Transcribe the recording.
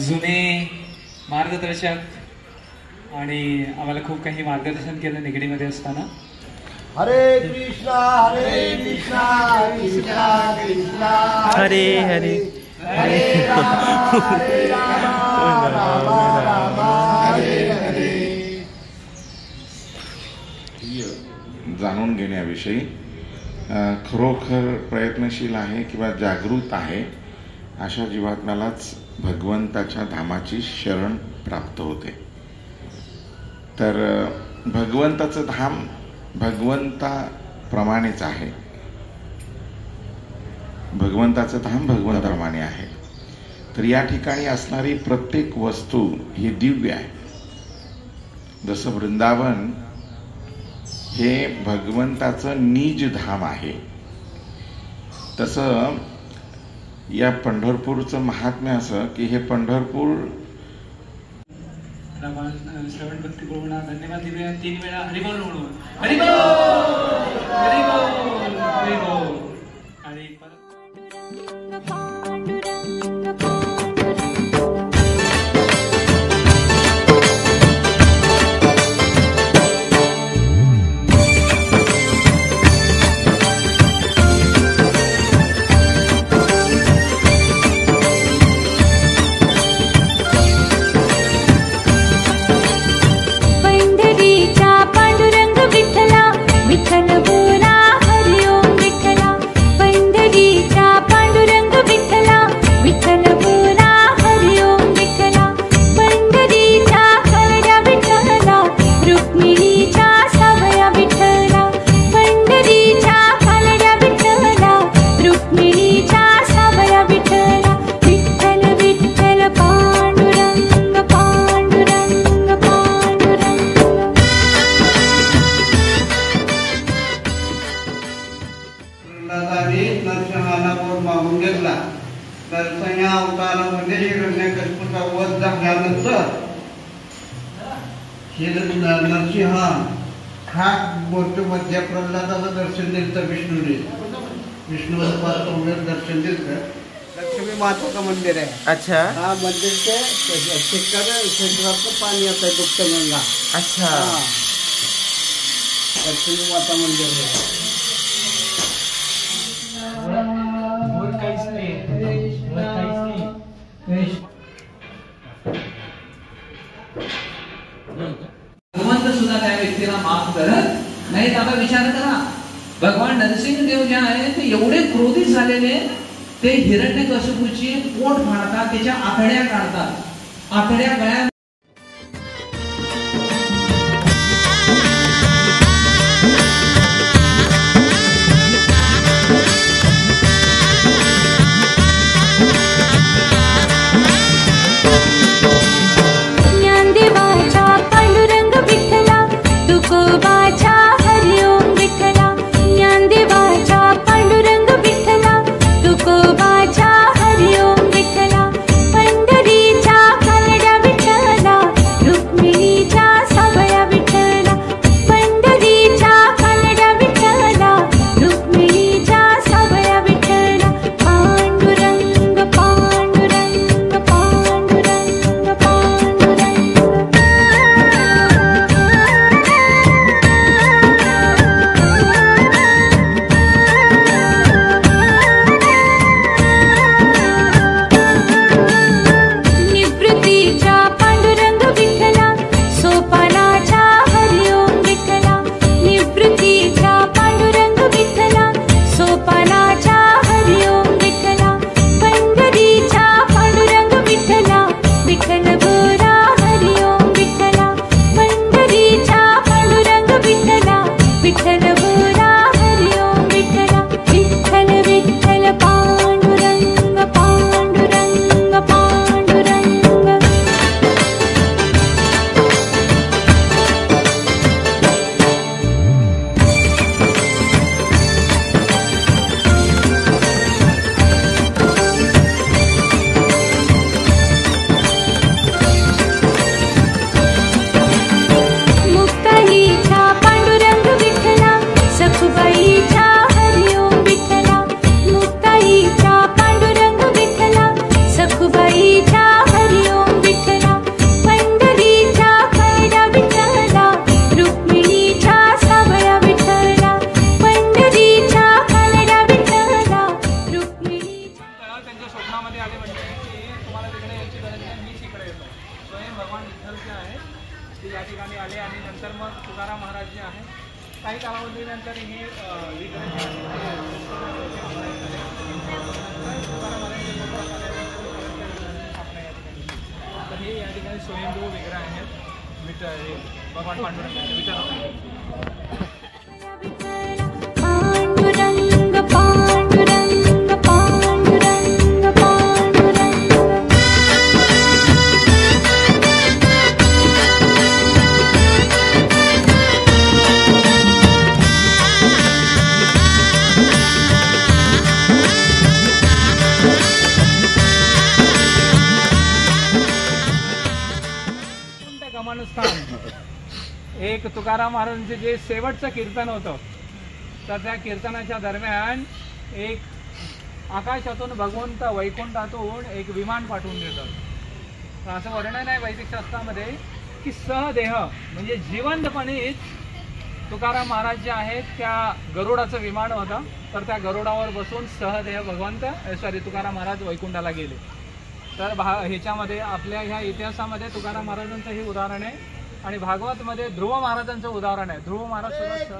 जुने मार्गदर्शक आणि आम्हाला खूप काही मार्गदर्शन केलं निगडीमध्ये असताना. हरे कृष्णा कृष्णा कृष्णा हरे हरे हरे राम राम हरे हरे. जाणून घेण्याविषयी खरोखर प्रयत्नशील आहे किंवा जागृत आहे अशा जीवात्म्यालाच भगवंताच्या धामाची शरण प्राप्त होते. तर भगवंताचं धाम भगवंताप्रमाणेच आहे. भगवंताचं धाम भगवंताप्रमाणे आहे. तर या ठिकाणी असणारी प्रत्येक वस्तू ही दिव्य आहे. जसं वृंदावन हे भगवंताचं निज धाम आहे, तसं या पंढरपूरचं महात्म्य असं की हे पंढरपूर श्रवण भक्ती बोलणार धन्यवाद दिले 3 वेळा हरिबोल म्हणून हरिबोल हरिबोल हरिबोल. आणि नरसिंह हा मध्य प्रल्हादाचं दर्शन दिलं विष्णूने. विष्णू दर्शन दिलं. लक्ष्मी माता मंदिर आहे. अच्छा. हा मंदिर के क्षेत्राचं पाणी येत आहे गुप्तगंगा. अच्छा. लक्ष्मी माता मंदिर आहे. काहीच नाही. भगवंत सुद्धा त्या व्यक्तीला माफ करत नाही. आता विचार करा, भगवान नरसिंहदेव जे आहे ते एवढे क्रोधित झालेले, ते हिरण्यकशिपूची पोट फाडतात, त्याच्या आतड्या काढतात, आतड्या गळ्या पंढरीच्या नंतर ही विग्रह जे आहेत तर हे या ठिकाणी स्वयंभू विग्रह आहेत भगवान पांडुरंगाचे विठ्ठल एक तुकाराम महाराजांचे जे शेवटचं कीर्तन होतं तर त्या कीर्तनाच्या दरम्यान एक आकाशातून भगवंत वैकुंठातून एक विमान पाठवून देतात. असं वर्णन आहे वैदिक शास्त्रामध्ये की सहदेह म्हणजे जिवंतपणेच तुकाराम महाराज जे आहेत त्या गरुडाचं विमान होतं तर त्या गरुडावर बसून सहदेह तुकाराम महाराज वैकुंठाला गेले. तर ह्याच्यामध्ये आपल्या ह्या इतिहासामध्ये तुकाराम महाराजांचं हे उदाहरण आहे आणि भागवत मध्ये ध्रुव महाराजांचं उदाहरण आहे. ध्रुव महाराज सुद्धा